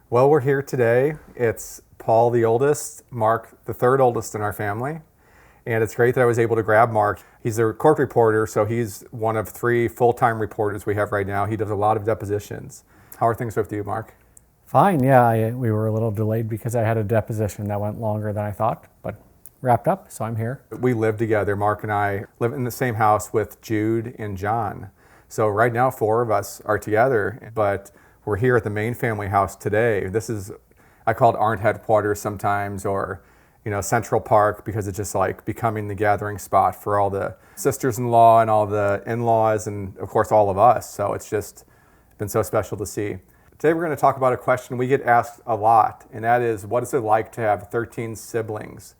Well, we're here today. It's Paul, the oldest, Mark, the third oldest in our family. And it's great that I was able to grab Mark. He's a court reporter, so he's one of three full-time reporters we have right now. He does a lot of depositions. How are things with you, Mark? Fine, yeah. We were a little delayed because I had a deposition that went longer than I thought, but wrapped up, so I'm here. We live together. Mark and I live in the same house with Jude and John. So right now, four of us are together, but we're here at the main family house today. This is, I call it Arndt headquarters sometimes, or Central Park, because it's just like becoming the gathering spot for all the sisters-in-law and all the in-laws and of course all of us. So it's just been so special to see. Today we're going to talk about a question we get asked a lot, and that is, what is it like to have 13 siblings?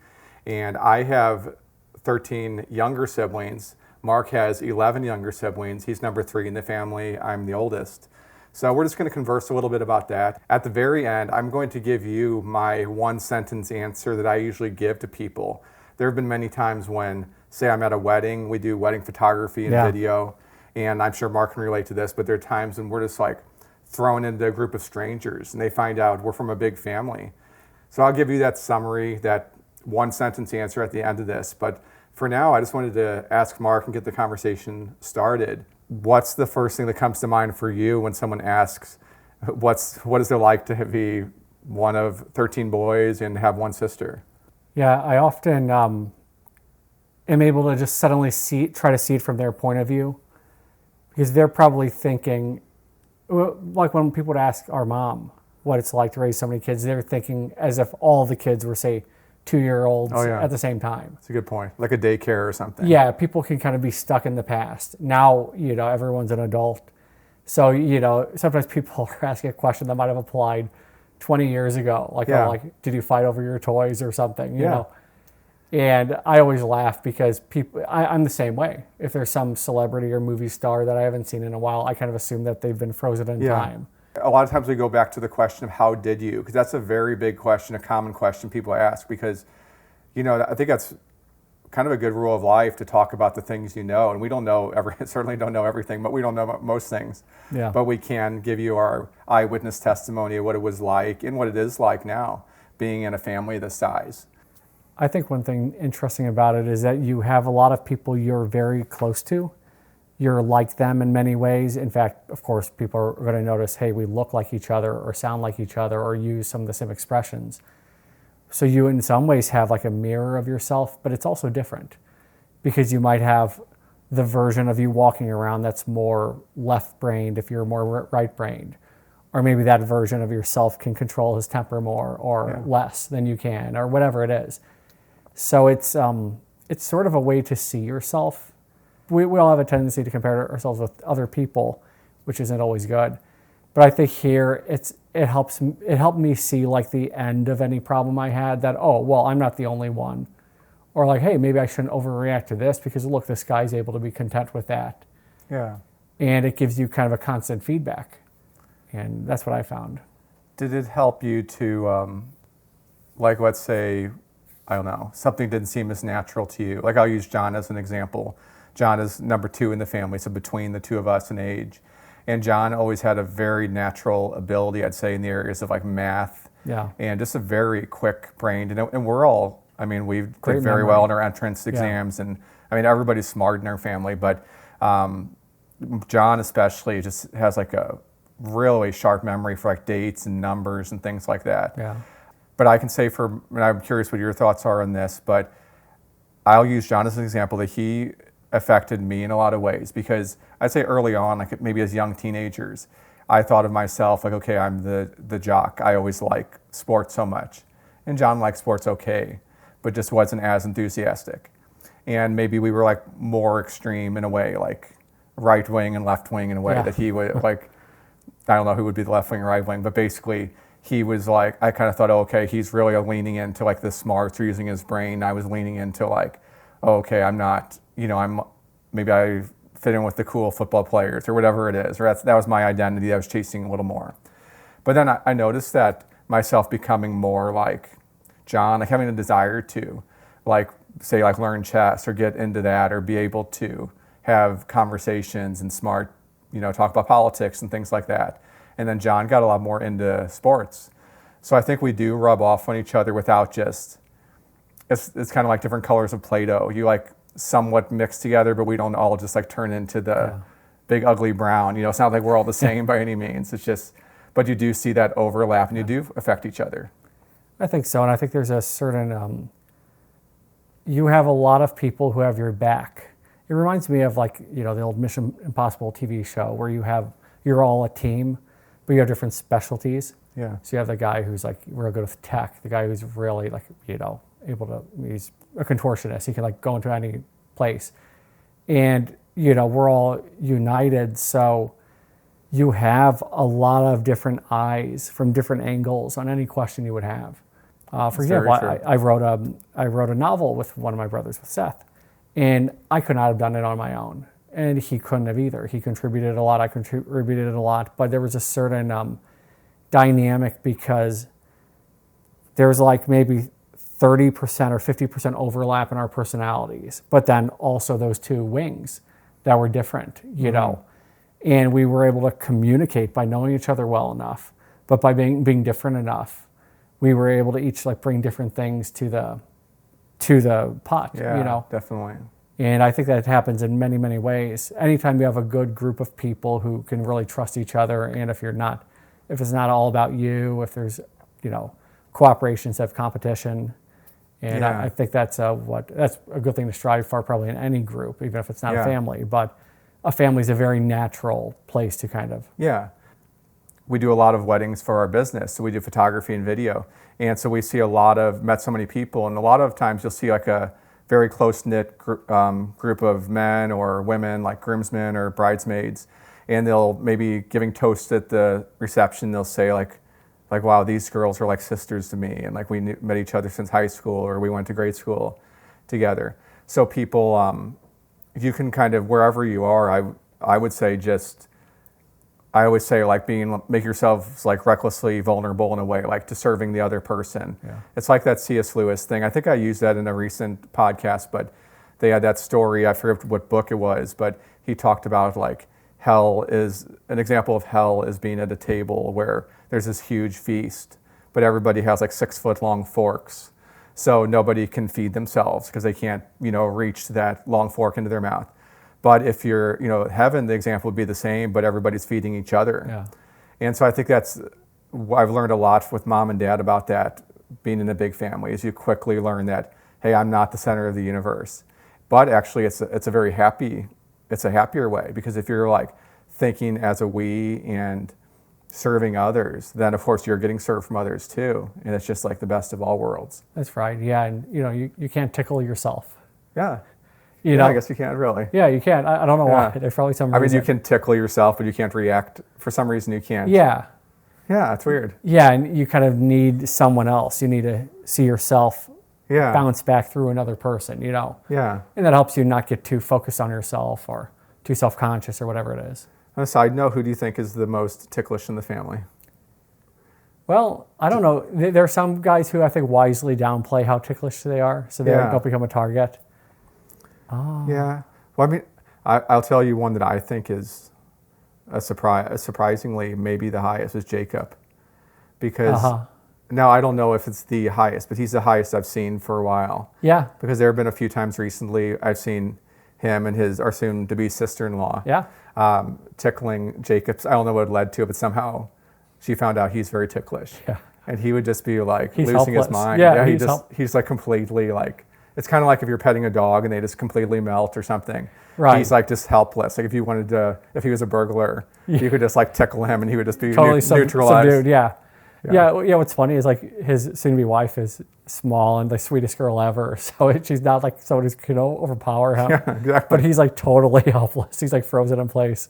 And I have 13 younger siblings. Mark has 11 younger siblings. He's number 3 in the family. I'm the oldest. So we're just going to converse a little bit about that. At the very end, I'm going to give you my one-sentence answer that I usually give to people. There have been many times when, say I'm at a wedding, we do wedding photography and video, and I'm sure Mark can relate to this, but there are times when we're just like thrown into a group of strangers and they find out we're from a big family. So I'll give you that summary, that one-sentence answer at the end of this. But for now, I just wanted to ask Mark and get the conversation started. What's the first thing that comes to mind for you when someone asks, what is it like to be one of 13 boys and have one sister? Yeah, I often am able to just suddenly try to see it from their point of view, because they're probably thinking, like when people would ask our mom what it's like to raise so many kids, they're thinking as if all the kids were, say, 2-year-olds at the same time. That's a good point. Like a daycare or something. Yeah, people can kind of be stuck in the past. Now, everyone's an adult. So, sometimes people are asking a question that might have applied 20 years ago. Like, did you fight over your toys or something, you know? And I always laugh because I'm the same way. If there's some celebrity or movie star that I haven't seen in a while, I kind of assume that they've been frozen in time. A lot of times we go back to the question of how did you? Because that's a very big question, a common question people ask, because, I think that's kind of a good rule of life to talk about the things you know. And we don't know certainly don't know everything, but we don't know most things. Yeah. But we can give you our eyewitness testimony of what it was like and what it is like now being in a family this size. I think one thing interesting about it is that you have a lot of people you're very close to. You're like them in many ways. In fact, of course, people are going to notice, hey, we look like each other or sound like each other or use some of the same expressions. So you in some ways have like a mirror of yourself, but it's also different because you might have the version of you walking around that's more left-brained if you're more right-brained. Or maybe that version of yourself can control his temper more or less than you can, or whatever it is. So it's sort of a way to see yourself. We all have a tendency to compare ourselves with other people, which isn't always good. But I think here it helped me see like the end of any problem I had, that, oh, well, I'm not the only one. Or like, hey, maybe I shouldn't overreact to this because look, this guy's able to be content with that. Yeah. And it gives you kind of a constant feedback. And that's what I found. Did it help you to, like, let's say, I don't know, something didn't seem as natural to you? Like, I'll use John as an example. John is number 2 in the family, so between the two of us in age. And John always had a very natural ability, I'd say, in the areas of like math. Yeah. And just a very quick brained. And we're all, we did Great very memory. well in our entrance exams. And everybody's smart in our family, but John especially just has like a really sharp memory for like dates and numbers and things like that. Yeah. But I can say and I'm curious what your thoughts are on this, but I'll use John as an example, that he affected me in a lot of ways, because I'd say early on, like maybe as young teenagers, I thought of myself like, okay, I'm the jock. I always like sports so much. And John liked sports okay, but just wasn't as enthusiastic. And maybe we were like more extreme in a way, like right wing and left wing in a way that he would like, I don't know who would be the left wing or right wing, but basically he was like, I kind of thought, oh, okay, he's really leaning into like the smarts or using his brain. I was leaning into like, oh, okay, I'm not, maybe I fit in with the cool football players or whatever it is, or that was my identity I was chasing a little more. But then I noticed that myself becoming more like John, like having a desire to like, say, like learn chess or get into that or be able to have conversations and smart, talk about politics and things like that. And then John got a lot more into sports. So I think we do rub off on each other without just, it's kind of like different colors of Play-Doh. You like somewhat mix together, but we don't all just like turn into the big ugly brown. You know, it's not like we're all the same by any means. It's just, but you do see that overlap and you do affect each other. I think so. And I think there's a certain, you have a lot of people who have your back. It reminds me of like, you know, the old Mission Impossible TV show where you're all a team, but you have different specialties. Yeah. So you have the guy who's like real good with tech, the guy who's really like, you know, he's a contortionist. He can like go into any place. And, you know, we're all united. So you have a lot of different eyes from different angles on any question you would have. For example, I wrote a novel with one of my brothers, with Seth, and I could not have done it on my own. And he couldn't have either. He contributed a lot, I contributed a lot, but there was a certain dynamic because there's like maybe 30% or 50% overlap in our personalities, but then also those two wings that were different, you know. And we were able to communicate by knowing each other well enough, but by being different enough, we were able to each like bring different things to the pot, you know. Definitely. And I think that happens in many, many ways. Anytime you have a good group of people who can really trust each other, and if it's not all about you, if there's, you know, cooperation instead of competition, and I think that's a good thing to strive for probably in any group, even if it's not a family. But a family is a very natural place to kind of. Yeah. We do a lot of weddings for our business, so we do photography and video. And so we see met so many people, and a lot of times you'll see like a very close-knit group of men or women, like groomsmen or bridesmaids, and they'll maybe giving toasts at the reception, they'll say like, wow, these girls are like sisters to me, and like met each other since high school, or we went to grade school together. So people, you can kind of, wherever you are, I would say I always say like make yourselves like recklessly vulnerable in a way, like to serving the other person. Yeah. It's like that C.S. Lewis thing. I think I used that in a recent podcast, but they had that story. I forget what book it was, but he talked about like an example of hell is being at a table where there's this huge feast, but everybody has like 6-foot long forks. So nobody can feed themselves because they can't, you know, reach that long fork into their mouth. But if you're, you know, heaven, the example would be the same, but everybody's feeding each other. Yeah. And so I think I've learned a lot with mom and dad about that, being in a big family, is you quickly learn that, hey, I'm not the center of the universe. But actually it's a happier way, because if you're like thinking as a we and serving others, then of course you're getting served from others too. And it's just like the best of all worlds. That's right. Yeah. And you know, you can't tickle yourself. Yeah. You know? I guess you can't really. Yeah, you can. I don't know why. There's probably some reason. I mean, you can tickle yourself, but you can't react. For some reason, you can't. Yeah. Yeah, it's weird. Yeah, and you kind of need someone else. You need to see yourself bounce back through another person, you know? Yeah. And that helps you not get too focused on yourself or too self-conscious or whatever it is. On a side note, who do you think is the most ticklish in the family? Well, I don't know. There are some guys who I think wisely downplay how ticklish they are, so they don't become a target. Oh. Yeah. Well, I mean, I'll tell you one that I think is surprisingly maybe the highest is Jacob. Because now I don't know if it's the highest, but he's the highest I've seen for a while. Yeah. Because there have been a few times recently I've seen him and our soon-to-be sister-in-law tickling Jacob's. I don't know what it led to, but somehow she found out he's very ticklish. Yeah. And he would just be like he's losing helpless. his mind. Yeah, he's like completely like, it's kind of like if you're petting a dog and they just completely melt or something. Right. He's like just helpless. Like if you wanted to, if he was a burglar, you could just like tickle him and he would just be totally neutralized. Subdued, yeah. What's funny is like his soon-to-be wife is small and the sweetest girl ever. So she's not like someone who's, you know, overpower him. Yeah, exactly. But he's like totally helpless. He's like frozen in place.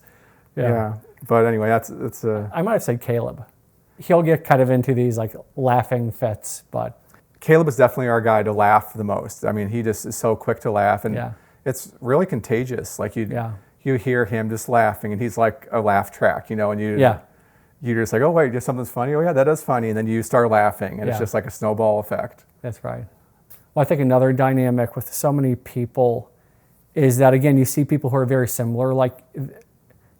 Yeah. But anyway, it's I might have said Caleb. He'll get kind of into these like laughing fits, but Caleb is definitely our guy to laugh the most. I mean, he just is so quick to laugh, and it's really contagious. Like you hear him just laughing, and he's like a laugh track, you know, and you're just like, oh wait, just something's funny. Oh yeah, that is funny, and then you start laughing, and it's just like a snowball effect. That's right. Well, I think another dynamic with so many people is that again, you see people who are very similar. Like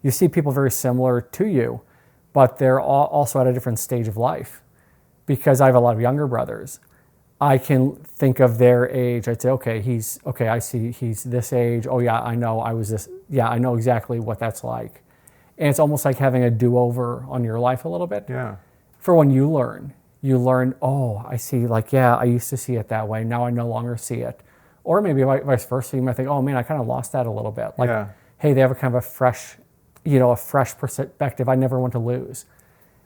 you see people very similar to you, but they're also at a different stage of life. because I have a lot of younger brothers, I can think of their age. I'd say, okay, I see he's this age. Oh yeah, I know I was this. Yeah, I know exactly what that's like. And it's almost like having a do-over on your life a little bit. Yeah. For when you learn, oh, I see, like, yeah, I used to see it that way. Now I no longer see it. Or maybe vice versa. You might think, oh man, I kind of lost that a little bit. Like, Yeah. hey, they have a kind of a fresh perspective I never want to lose.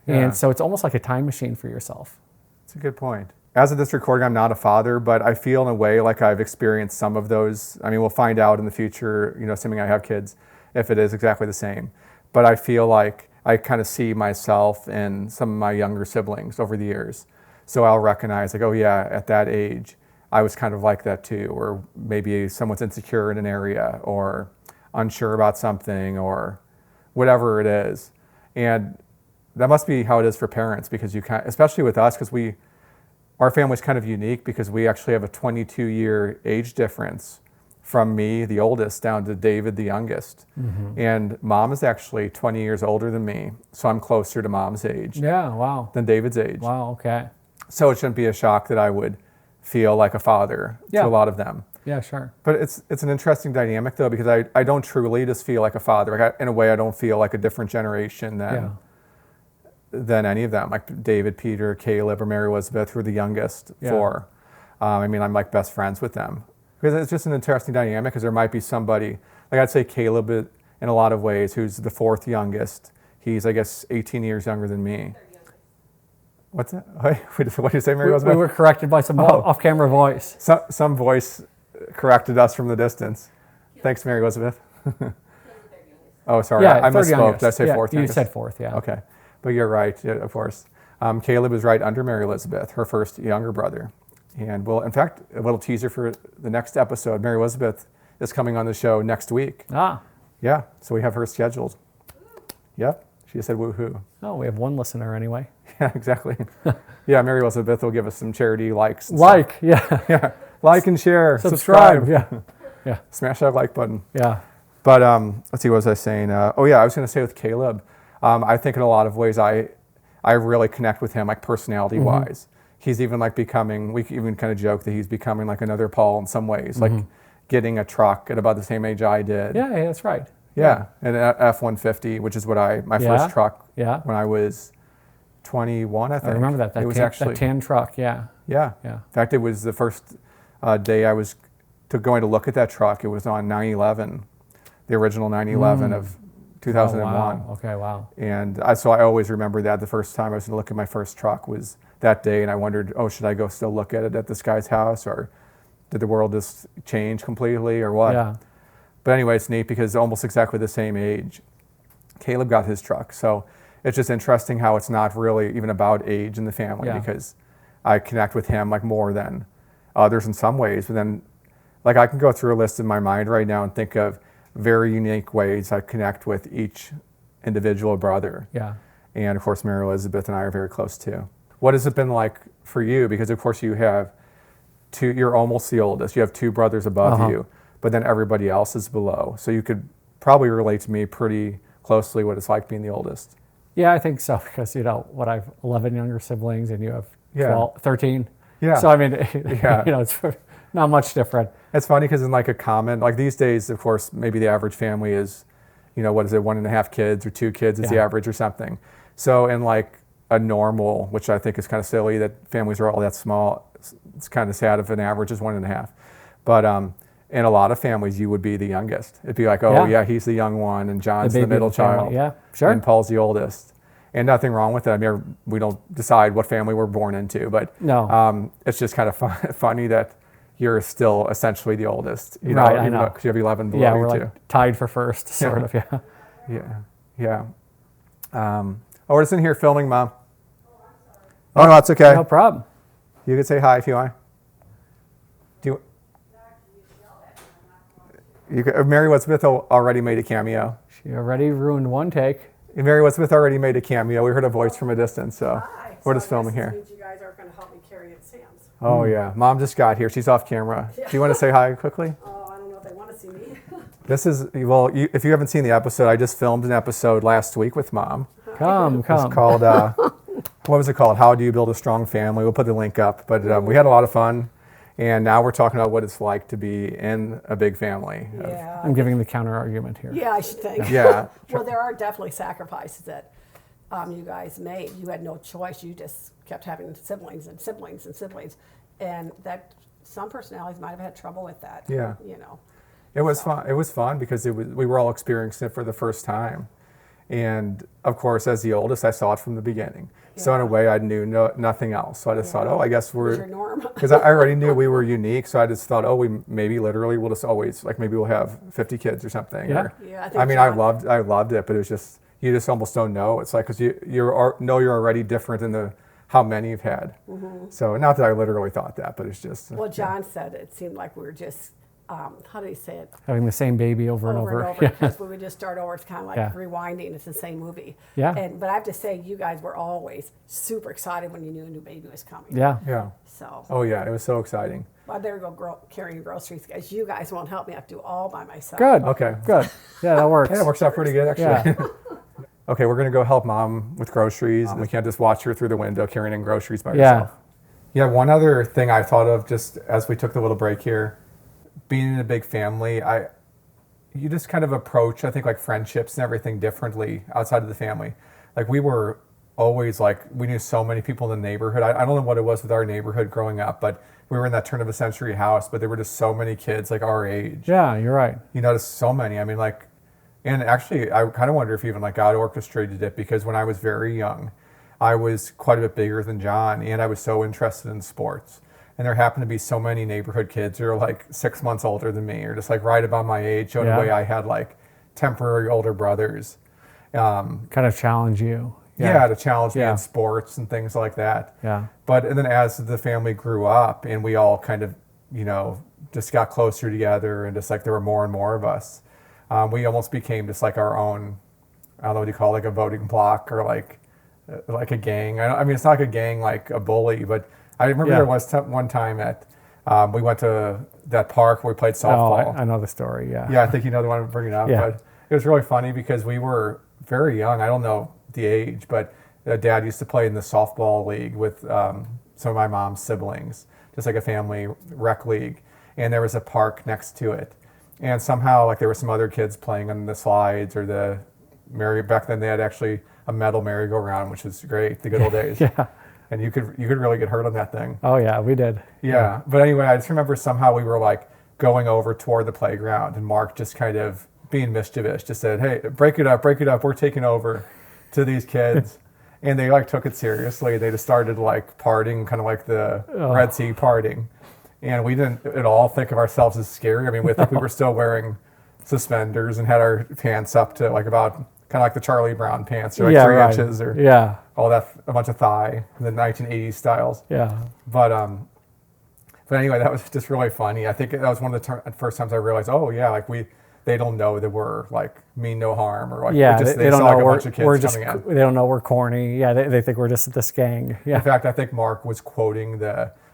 Yeah. And so it's almost like a time machine for yourself. It's a good point. As of this recording, I'm not a father, but I feel in a way like I've experienced some of those. I mean, we'll find out in the future, assuming I have kids, if it is exactly the same. But I feel like I kind of see myself in some of my younger siblings over the years. So I'll recognize, like, oh yeah, at that age, I was kind of like that too. Or maybe someone's insecure in an area or unsure about something or whatever it is. And that must be how it is for parents, because you can't, especially with us, because our family's kind of unique because we actually have a 22-year age difference from me, the oldest, down to David, the youngest. Mm-hmm. And mom is actually 20 years older than me, so I'm closer to mom's age than David's age. Wow, okay. So it shouldn't be a shock that I would feel like a father to a lot of them. Yeah, sure. But it's an interesting dynamic, though, because I don't truly just feel like a father. Like in a way, I don't feel like a different generation than any of them, like David, Peter, Caleb, or Mary Elizabeth, who are the youngest four. I'm like best friends with them. Because it's just an interesting dynamic, because there might be somebody, like I'd say Caleb in a lot of ways, who's the fourth youngest. He's, I guess, 18 years younger than me. What's that? What did you say, Mary Elizabeth? We were corrected by some off-camera voice. Some voice corrected us from the distance. Thanks, Mary Elizabeth. Oh, sorry, I misspoke. Did I say fourth youngest? You said fourth, yeah. Okay. But you're right, yeah, of course. Caleb is right under Mary Elizabeth, her first younger brother. And in fact, a little teaser for the next episode. Mary Elizabeth is coming on the show next week. Yeah, so we have her scheduled. Yep, she just said woohoo. Oh, we have one listener anyway. Yeah, exactly. Yeah, Mary Elizabeth will give us some charity likes. Yeah. Like and share. Subscribe. Yeah. Smash that like button. Yeah. But let's see, what was I saying? I was going to say with Caleb, I think in a lot of ways I really connect with him, like personality-wise. Mm-hmm. He's even like becoming, we even kind of joke that he's becoming like another Paul in some ways, like getting a truck at about the same age I did. Yeah, that's right. Yeah, an F-150, which is what my first truck when I was 21, I think. I remember that. That tan truck, yeah. Yeah. In fact, it was the first day I was going to look at that truck. It was on 9/11, the original 9/11 of 2001. Oh, wow. Okay, wow. And so I always remember that the first time I was going to look at my first truck was that day, and I wondered, should I go still look at it at this guy's house, or did the world just change completely, or what? Yeah. But anyway, it's neat because almost exactly the same age, Caleb got his truck. So it's just interesting how it's not really even about age in the family, because I connect with him like more than others in some ways. But then, like, I can go through a list in my mind right now and think of very unique ways I connect with each individual brother. Yeah. And of course, Mary Elizabeth and I are very close too. What has it been like for you? Because of course you have you're almost the oldest. You have two brothers above you, but then everybody else is below. So you could probably relate to me pretty closely what it's like being the oldest. Yeah, I think so, because I have 11 younger siblings and you have 13. Yeah. So I mean, it's not much different. It's funny because in like a common, like these days, of course, maybe the average family is, what is it, 1.5 kids or 2 kids is the average or something. So in like a normal, which I think is kind of silly that families are all that small, it's kind of sad if an average is 1.5. But in a lot of families, you would be the youngest. It'd be like, he's the young one, and John's the middle child. Yeah, sure. And Paul's the oldest. And nothing wrong with it. I mean, we don't decide what family we're born into, but it's just kind of funny that you're still essentially the oldest, right, I know. Because you have 11 below you we're like too. Tied for first, sort of, Yeah. We're just in here filming, Mom. Oh, no, that's okay. No problem. You could say hi if you want. Mary Elizabeth already made a cameo. She already ruined one take. Mary Elizabeth already made a cameo. We heard a voice from a distance, so we're just filming here. You guys are going to help me carry it, Sam's. Oh, yeah. Mom just got here. She's off camera. Do you want to say hi quickly? Oh, I don't know if they want to see me. This is, if you haven't seen the episode, I just filmed an episode last week with Mom. Come. It's called what was it called? How do you build a strong family? We'll put the link up. But we had a lot of fun, and now we're talking about what it's like to be in a big family. Yeah. I'm giving the counter argument here. Yeah, I should think. Yeah. Well, there are definitely sacrifices that you guys made. You had no choice. You just kept having siblings and siblings and siblings, and that some personalities might have had trouble with that. Yeah. You know. It was fun. It was fun because we were all experiencing it for the first time, and of course, as the oldest, I saw it from the beginning. So in a way, I knew nothing else. So I just thought, oh, I guess It was we're your norm. because I already knew we were unique. So I just thought, oh, we maybe literally we'll just always like maybe we'll have 50 kids or something. Yeah. Or, Yeah, I think I mean, John- I loved it, but it was just you just almost don't know. It's like because you're already different than the how many you've had. So not that I literally thought that, but it's just Well, John said it seemed like we were just, how do you say it? Having the same baby over and over. Over Yeah. because we would just start over. It's kind of like Yeah. rewinding. It's the same movie. Yeah. But I have to say, you guys were always super excited when you knew a new baby was coming. Yeah. yeah. So Oh yeah, it was so exciting. I better go carrying groceries, guys. You guys won't help me. I have to do all by myself. Good. Okay. Good. Yeah, that works. Yeah, it works out pretty good actually. Yeah. Okay, we're gonna go help mom with groceries, and we can't just watch her through the window carrying in groceries by Yeah. herself. Yeah, one other thing I thought of just as we took the little break here, being in a big family, you just kind of approach, I think, like friendships and everything differently outside of the family. Like we were always like, we knew so many people in the neighborhood. I don't know what it was with our neighborhood growing up, but we were in that turn of a century house, but there were just so many kids like our age. Yeah, you're right. You notice so many. I mean, like, and actually, I kind of wonder if even like God orchestrated it because when I was very young, I was quite a bit bigger than John, and I was so interested in sports. And there happened to be so many neighborhood kids who are like 6 months older than me, or just like right about my age. So in Yeah. a way, I had like temporary older brothers. Kind of challenge you. Yeah, to challenge me Yeah. in sports and things like that. Yeah. But and then as the family grew up and we all kind of, just got closer together and just like there were more and more of us, we almost became just like our own, I don't know what you call it, like a voting block or like a gang. I mean, it's not like a gang like a bully, but I remember Yeah. there was one time at, we went to that park where we played Oh, softball. I know the story. Yeah. Yeah, I think you know the one I'm bringing up. Yeah. But it was really funny because we were very young. I don't know the age, but Dad used to play in the softball league with some of my mom's siblings, just like a family rec league. And there was a park next to it. And somehow, like, there were some other kids playing on the slides or the back then they had actually a metal merry-go-round, which was great, the good old days. Yeah. And you could really get hurt on that thing. Oh, yeah, we did. Yeah. But anyway, I just remember somehow we were like going over toward the playground and Mark just kind of being mischievous, just said, hey, break it up, we're taking over to these kids. And they like took it seriously. They just started like partying, kind of like the Red Sea partying. And we didn't at all think of ourselves as scary. I mean, we were still wearing suspenders and had our pants up to like about kind of like the Charlie Brown pants, or like Yeah, 3 right. inches or Yeah. all that, a bunch of thigh, the 1980s styles. Yeah. But anyway, that was just really funny. I think that was one of the first times I realized, oh yeah, like they don't know that we're like mean no harm or like Yeah. they don't saw know like a bunch of kids we're just. coming in. They don't know we're corny. Yeah. They think we're just this gang. Yeah. In fact, I think Mark was quoting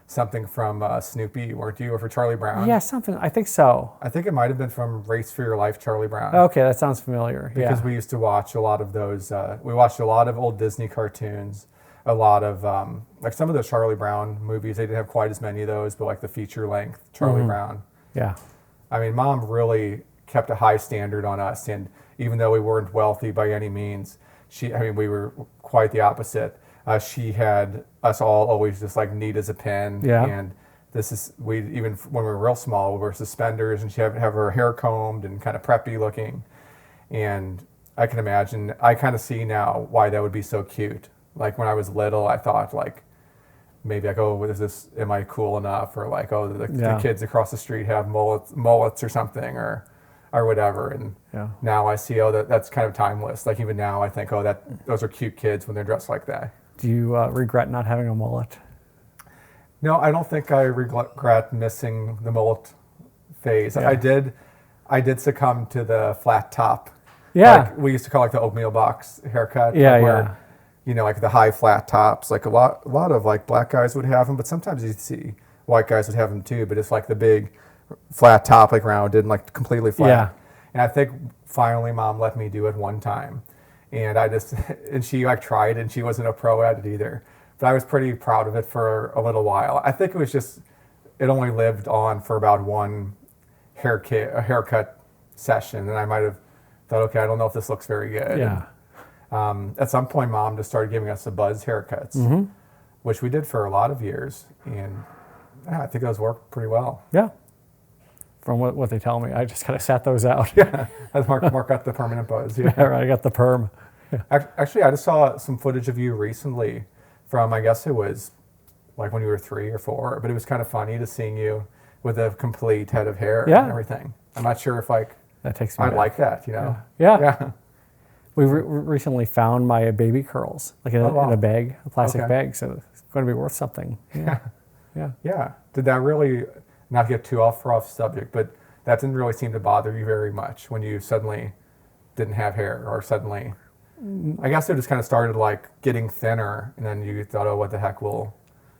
something from Snoopy, weren't you, or for Charlie Brown? Yeah. Something. I think so. I think it might have been from Race for Your Life, Charlie Brown. Okay, that sounds familiar. Because Yeah. we used to watch a lot of those. We watched a lot of old Disney cartoons, a lot of like some of the Charlie Brown movies. They didn't have quite as many of those, but like the feature length Charlie Brown. Yeah. I mean, Mom really kept a high standard on us, and even though we weren't wealthy by any means, we were quite the opposite. She had us all always just like neat as a pin. Yeah. And even when we were real small, we were suspenders, and she'd have her hair combed and kind of preppy looking. And I can imagine, I kind of see now why that would be so cute. Like when I was little, I thought like, maybe like, oh, am I cool enough? Or like, oh, the kids across the street have mullets or something or whatever. And Yeah. now I see, oh, that's kind of timeless. Like even now I think, oh, those are cute kids when they're dressed like that. Do you regret not having a mullet? No, I don't think I regret missing the mullet phase. Yeah. I did succumb to the flat top. Yeah. Like we used to call it like the oatmeal box haircut. Yeah, like yeah. Like the high flat tops. Like a lot of like black guys would have them, but sometimes you see white guys would have them too. But it's like the big flat top, like rounded and like completely flat. Yeah. And I think finally Mom let me do it one time. and I just and she like tried, and she wasn't a pro at it either. But I was pretty proud of it for a little while. I think it was just it only lived on for about one haircut session, and I might have thought, okay, I don't know if this looks very good. Yeah. And, at some point, Mom just started giving us the buzz haircuts, which we did for a lot of years, and yeah, I think those worked pretty well. Yeah. From what they tell me, I just kind of sat those out. Yeah, as Mark got the permanent buzz. Yeah. Yeah, right, I got the perm. Actually, I just saw some footage of you recently from, I guess it was like when you were 3 or 4, but it was kind of funny to seeing you with a complete head of hair Yeah. and everything. I'm not sure if like That takes me I back. like that, you know? Yeah. Yeah. We recently found my baby curls, like in, Oh, wow. in a bag, a plastic Okay. bag, so it's going to be worth something. Yeah. Yeah. Yeah. Did that really, not get too off subject, but that didn't really seem to bother you very much when you suddenly didn't have hair or suddenly, I guess it just kind of started like getting thinner and then you thought, oh, what the heck, we'll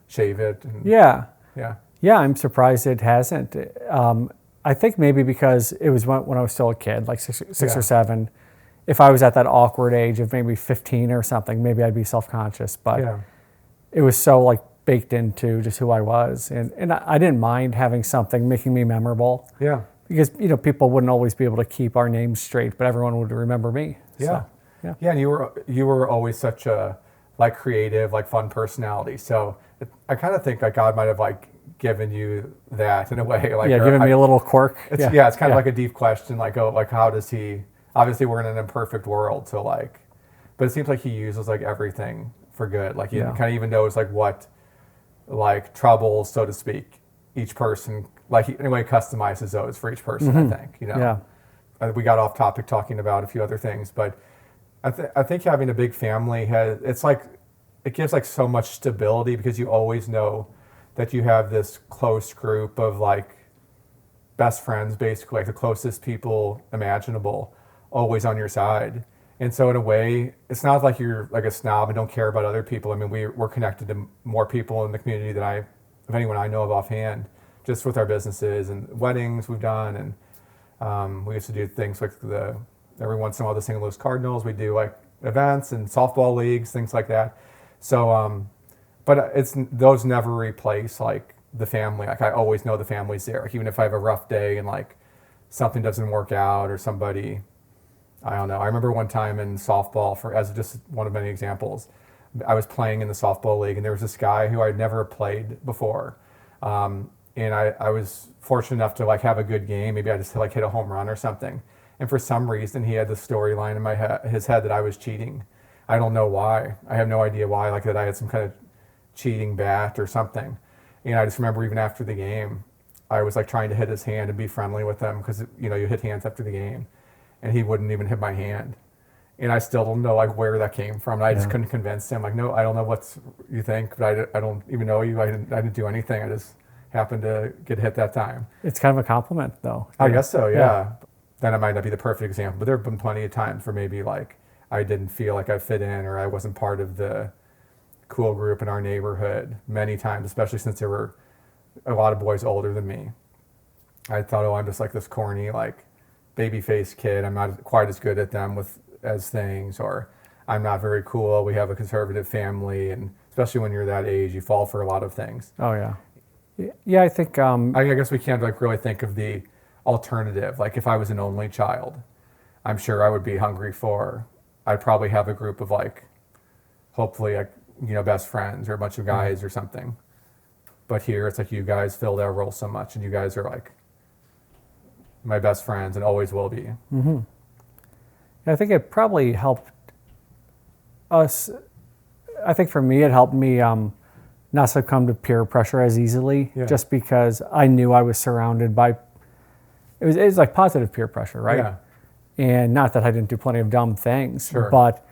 shave it. And, Yeah. Yeah. Yeah, I'm surprised it hasn't. I think maybe because it was when I was still a kid, like six Yeah. or 7. If I was at that awkward age of maybe 15 or something, maybe I'd be self-conscious. But Yeah. it was so like baked into just who I was, and I didn't mind having something making me memorable Yeah. because people wouldn't always be able to keep our names straight, but everyone would remember me. Yeah. So, yeah. Yeah. And you were always such a like creative, like fun personality. So I kind of think like God might have like given you that in a way. Like, Yeah, giving me a little quirk. It's, yeah. It's kind of like a deep question. Like, oh, like how does he? Obviously, we're in an imperfect world, so like, but it seems like he uses like everything for good. Like he Yeah. kind of even knows like what, like troubles, so to speak, each person. Like he anyway customizes those for each person. I think you know. Yeah. We got off topic talking about a few other things, but I think having a big family it gives like so much stability because you always know that you have this close group of like best friends, basically like the closest people imaginable, always on your side. And so in a way, it's not like you're like a snob and don't care about other people. I mean, we're connected to more people in the community than of anyone I know of offhand, just with our businesses and weddings we've done. And we used to do things like every once in a while the St. Louis Cardinals, we do like events and softball leagues, things like that. So, but those never replace like the family. Like I always know the family's there. Like even if I have a rough day and like something doesn't work out or somebody, I don't know. I remember one time in softball, as just one of many examples, I was playing in the softball league and there was this guy who I'd never played before. And I was fortunate enough to like have a good game. Maybe I just like hit a home run or something. And for some reason he had the storyline in his head that I was cheating. I don't know why. I have no idea why, like that I had some kind of cheating bat or something. And I just remember even after the game, I was like trying to hit his hand and be friendly with him because, you hit hands after the game. And he wouldn't even hit my hand. And I still don't know like where that came from. And I just couldn't convince him. Like, no, I don't know what you think, but I don't even know you. I didn't do anything. I just happened to get hit that time. It's kind of a compliment, though. I guess so, yeah. Then it might not be the perfect example, but there have been plenty of times where maybe like I didn't feel like I fit in or I wasn't part of the cool group in our neighborhood many times, especially since there were a lot of boys older than me. I thought, oh, I'm just like this corny, like baby-faced kid. I'm not quite as good at them as things, or I'm not very cool. We have a conservative family, and especially when you're that age, you fall for a lot of things. Oh, yeah. Yeah, I think... I guess we can't like really think of the alternative. Like if I was an only child, I'm sure I would be hungry I'd probably have a group of like, hopefully like, best friends or a bunch of guys or something. But here it's like you guys fill that role so much and you guys are like my best friends and always will be. Mm-hmm. I think it probably helped us. I think for me, it helped me not succumb to peer pressure as easily, just because I knew I was surrounded by, it was like positive peer pressure, right? Yeah. And not that I didn't do plenty of dumb things, Sure. but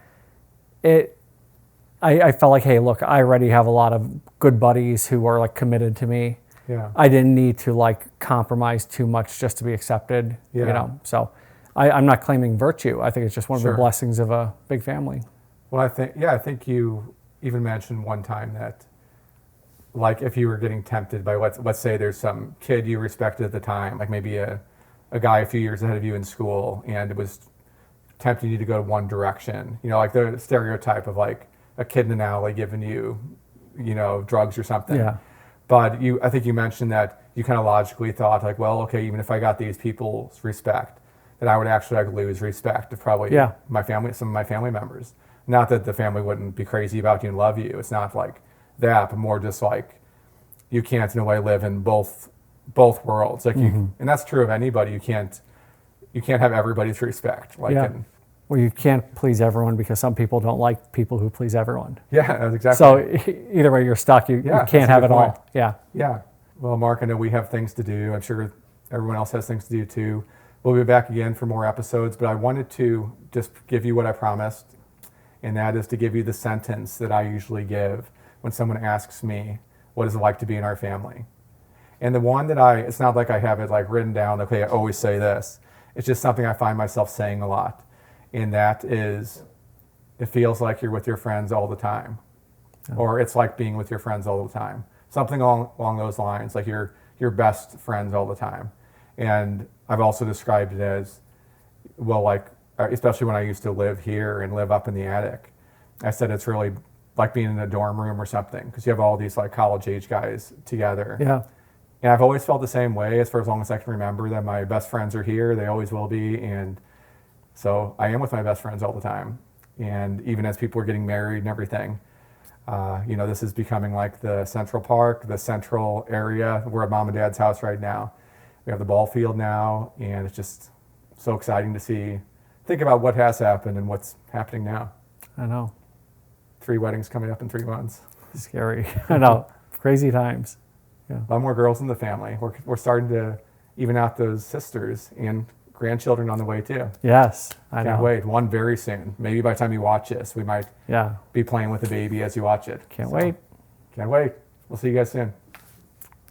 I felt like, hey, look, I already have a lot of good buddies who are like committed to me. Yeah. I didn't need to like compromise too much just to be accepted, Yeah. So I'm not claiming virtue. I think it's just one of Sure. the blessings of a big family. Well, I think you even mentioned one time that like if you were getting tempted by let's say there's some kid you respected at the time, like maybe a guy a few years ahead of you in school, and it was tempting you to go one direction. You know, like the stereotype of like a kid in an alley giving you, you know, drugs or something. Yeah. But I think you mentioned that you kind of logically thought like, well, okay, even if I got these people's respect, that I would actually like lose respect of probably Yeah. my family, some of my family members. Not that the family wouldn't be crazy about you and love you. It's not like that, but more just like you can't in a way live in both worlds. Like you, and that's true of anybody. You can't have everybody's respect. Like Yeah. and, Well, you can't please everyone because some people don't like people who please everyone. yeah, that's exactly. So either way, you're stuck. You Yeah, that's can't a have good it point. all. Yeah. Yeah. Well, Mark, I know we have things to do. I'm sure everyone else has things to do too. We'll be back again for more episodes, but I wanted to just give you what I promised, and that is to give you the sentence that I usually give when someone asks me, what is it like to be in our family? And the one that it's not like I have it like written down, okay, I always say this. It's just something I find myself saying a lot. And that is, it feels like you're with your friends all the time. Or it's like being with your friends all the time. Something along those lines, like you're your best friends all the time. And I've also described it as, well, like, especially when I used to live here and live up in the attic, I said it's really like being in a dorm room or something, because you have all these like college age guys together. Yeah. And I've always felt the same way for as long as I can remember, that my best friends are here. They always will be. And so I am with my best friends all the time. And even as people are getting married and everything, you know, this is becoming like the Central Park, the central area. We're at Mom and Dad's house right now. We have the ball field now. And it's just so exciting to think about what has happened and what's happening now. I know. 3 weddings coming up in 3 months. Scary. I know. Crazy times. A lot more girls in the family. We're starting to even out those sisters, and grandchildren on the way too. Yes. I know. Can't wait. One very soon. Maybe by the time you watch this, we might Yeah. be playing with the baby as you watch it. Can't So, wait. Can't wait. We'll see you guys soon.